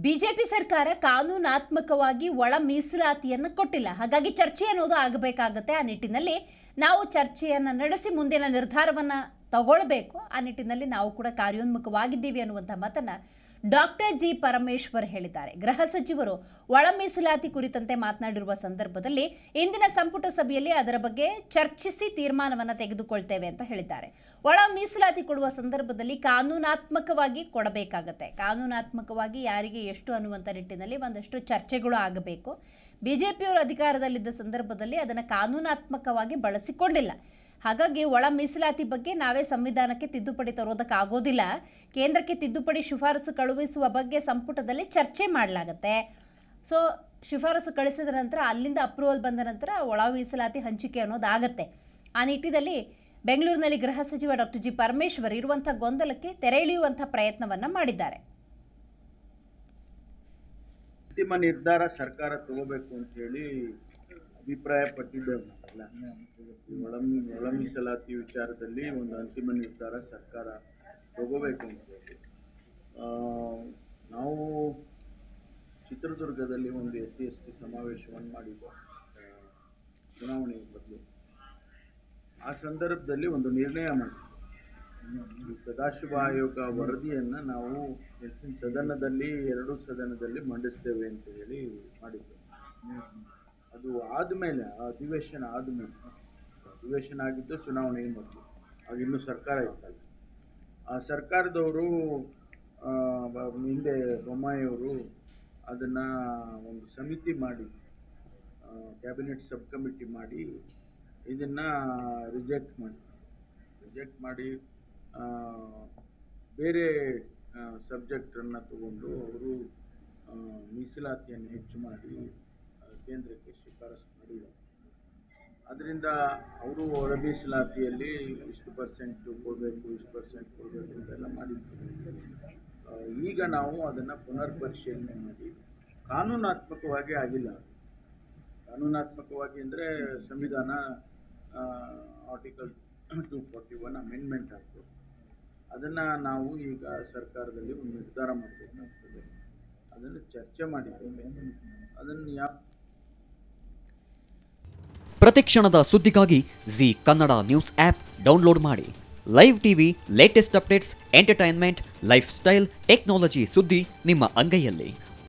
BJP ಸರ್ಕಾರ ಕಾನೂನಾತ್ಮಕವಾಗಿ ಒಳ ಮೀಸಲಾತಿಯನ್ನು ಕೊಟ್ಟಿಲ್ಲ. ಹಾಗಾಗಿ ಚರ್ಚೆ ಅನ್ನೋದು ಆಗಬೇಕಾಗುತ್ತೆ. ಆ ನಿಟ್ಟಿನಲ್ಲಿ ನಾವು ಚರ್ಚೆಯನ್ನು ನಡೆಸಿ ಮುಂದಿನ ನಿರ್ಧಾರವನ್ನು ತಗೊಳ್ಬೇಕು. ಆ ನಿಟ್ಟಿನಲ್ಲಿ ನಾವು ಕೂಡ ಕಾರ್ಯೋನ್ಮುಖವಾಗಿದ್ದೀವಿ ಅನ್ನುವಂಥ ಮಾತನ್ನು ಡಾಕ್ಟರ್ ಜಿ ಪರಮೇಶ್ವರ್ ಹೇಳಿದ್ದಾರೆ. ಗೃಹ ಸಚಿವರು ಒಳ ಮೀಸಲಾತಿ ಕುರಿತಂತೆ ಮಾತನಾಡಿರುವ ಸಂದರ್ಭದಲ್ಲಿ ಇಂದಿನ ಸಂಪುಟ ಸಭೆಯಲ್ಲಿ ಅದರ ಬಗ್ಗೆ ಚರ್ಚಿಸಿ ತೀರ್ಮಾನವನ್ನು ತೆಗೆದುಕೊಳ್ತೇವೆ ಅಂತ ಹೇಳಿದ್ದಾರೆ. ಒಳ ಮೀಸಲಾತಿ ಕೊಡುವ ಸಂದರ್ಭದಲ್ಲಿ ಕಾನೂನಾತ್ಮಕವಾಗಿ ಕೊಡಬೇಕಾಗತ್ತೆ. ಕಾನೂನಾತ್ಮಕವಾಗಿ ಯಾರಿಗೆ ಎಷ್ಟು ಅನ್ನುವಂಥ ನಿಟ್ಟಿನಲ್ಲಿ ಒಂದಷ್ಟು ಚರ್ಚೆಗಳು ಆಗಬೇಕು. ಬಿಜೆಪಿಯವರು ಅಧಿಕಾರದಲ್ಲಿದ್ದ ಸಂದರ್ಭದಲ್ಲಿ ಅದನ್ನು ಕಾನೂನಾತ್ಮಕವಾಗಿ ಬಳಸಿಕೊಂಡಿಲ್ಲ. ಹಾಗಾಗಿ ಒಳ ಮೀಸಲಾತಿ ಬಗ್ಗೆ ನಾವೇ ಸಂವಿಧಾನಕ್ಕೆ ತಿದ್ದುಪಡಿ ತರೋದಕ್ಕಾಗೋದಿಲ್ಲ. ಕೇಂದ್ರಕ್ಕೆ ತಿದ್ದುಪಡಿ ಶಿಫಾರಸು ಕಳುಹಿಸುವ ಬಗ್ಗೆ ಸಂಪುಟದಲ್ಲಿ ಚರ್ಚೆ ಮಾಡಲಾಗುತ್ತೆ. ಸೊ ಶಿಫಾರಸು ಕಳಿಸಿದ ನಂತರ ಅಲ್ಲಿಂದ ಅಪ್ರೂವಲ್ ಬಂದ ನಂತರ ಒಳ ಮೀಸಲಾತಿ ಹಂಚಿಕೆ ಅನ್ನೋದಾಗತ್ತೆ. ಆ ನಿಟ್ಟಿನಲ್ಲಿ ಬೆಂಗಳೂರಿನಲ್ಲಿ ಗೃಹ ಸಚಿವ ಡಾಕ್ಟರ್ ಜಿ ಪರಮೇಶ್ವರ್ ಇರುವಂಥ ಗೊಂದಲಕ್ಕೆ ತೆರೆ ಎಳೆಯುವಂಥ ಪ್ರಯತ್ನವನ್ನು ಮಾಡಿದ್ದಾರೆ. ಅಂತಿಮ ನಿರ್ಧಾರ ಸರ್ಕಾರ ತಗೋಬೇಕು ಅಂತ ಹೇಳಿ ಅಭಿಪ್ರಾಯ ಪಟ್ಟಿದ್ದೇವೆ. ಒಳ ಮೀಸಲಾತಿ ವಿಚಾರದಲ್ಲಿ ಒಂದು ಅಂತಿಮ ನಿರ್ಧಾರ ಸರ್ಕಾರ ತಗೋಬೇಕು ಅಂತ ಹೇಳಿ ನಾವು ಚಿತ್ರದುರ್ಗದಲ್ಲಿ ಒಂದು SC/ST ಸಮಾವೇಶವನ್ನು ಮಾಡಿದ್ದು ಚುನಾವಣೆ ಬದಲು. ಆ ಸಂದರ್ಭದಲ್ಲಿ ಒಂದು ನಿರ್ಣಯ ಮಾಡಿದ್ವಿ. ಸದಾಶಿವ ಆಯೋಗ ವರದಿಯನ್ನು ನಾವು ಸದನದಲ್ಲಿ ಎರಡೂ ಸದನದಲ್ಲಿ ಮಂಡಿಸ್ತೇವೆ ಅಂತ ಹೇಳಿ ಮಾಡಿದ್ವಿ. ಅದು ಆದಮೇಲೆ ಅಧಿವೇಶನ ಆಗಿದ್ದು ಚುನಾವಣೆ ಮೊದಲು, ಆಗಿನ್ನೂ ಸರ್ಕಾರ ಇತ್ತಲ್ಲ. ಆ ಸರ್ಕಾರದವರು ಹಿಂದೆ ಬೊಮ್ಮಾಯಿಯವರು ಅದನ್ನು ಒಂದು ಸಮಿತಿ ಮಾಡಿ, ಕ್ಯಾಬಿನೆಟ್ ಸಬ್ ಕಮಿಟಿ ಮಾಡಿ ಇದನ್ನು ರಿಜೆಕ್ಟ್ ಮಾಡಿ ಬೇರೆ ಸಬ್ಜೆಕ್ಟನ್ನು ತಗೊಂಡು ಅವರು ಮೀಸಲಾತಿಯನ್ನು ಹೆಚ್ಚು ಮಾಡಿ ಕೇಂದ್ರಕ್ಕೆ ಶಿಫಾರಸು ಮಾಡಿದ್ದಾರೆ. ಅದರಿಂದ ಅವರು ಒಳ ಮೀಸಲಾತಿಯಲ್ಲಿ ಇಷ್ಟು ಪರ್ಸೆಂಟ್ ಕೊಡಬೇಕು ಅಂತೆಲ್ಲ ಮಾಡಿದ್ರು. ಈಗ ನಾವು ಅದನ್ನು ಪುನರ್ ಪರಿಶೀಲನೆ ಮಾಡಿ ಕಾನೂನಾತ್ಮಕವಾಗಿ ಆಗಿಲ್ಲ. ಕಾನೂನಾತ್ಮಕವಾಗಿ ಅಂದರೆ ಸಂವಿಧಾನ ಆರ್ಟಿಕಲ್ 241 ಅಮೆಂಡ್ಮೆಂಟ್ ಆಯಿತು. ಅದನ್ನು ನಾವು ಈಗ ಸರ್ಕಾರದಲ್ಲಿ ಒಂದು ನಿರ್ಧಾರ ಮಾಡಬೇಕಾಗ್ತದೆ. ಅದನ್ನು ಚರ್ಚೆ ಮಾಡಿದ್ದೇವೆ. ಅದನ್ನು ಪ್ರತಿಕ್ಷಣದ ಸುದ್ದಿಗಾಗಿ Zee Kannada news app download ಮಾಡಿ. Live TV, latest updates, entertainment, life style, technology ಸುದ್ದಿ ನಿಮ್ಮ ಅಂಗೈಯಲ್ಲಿ.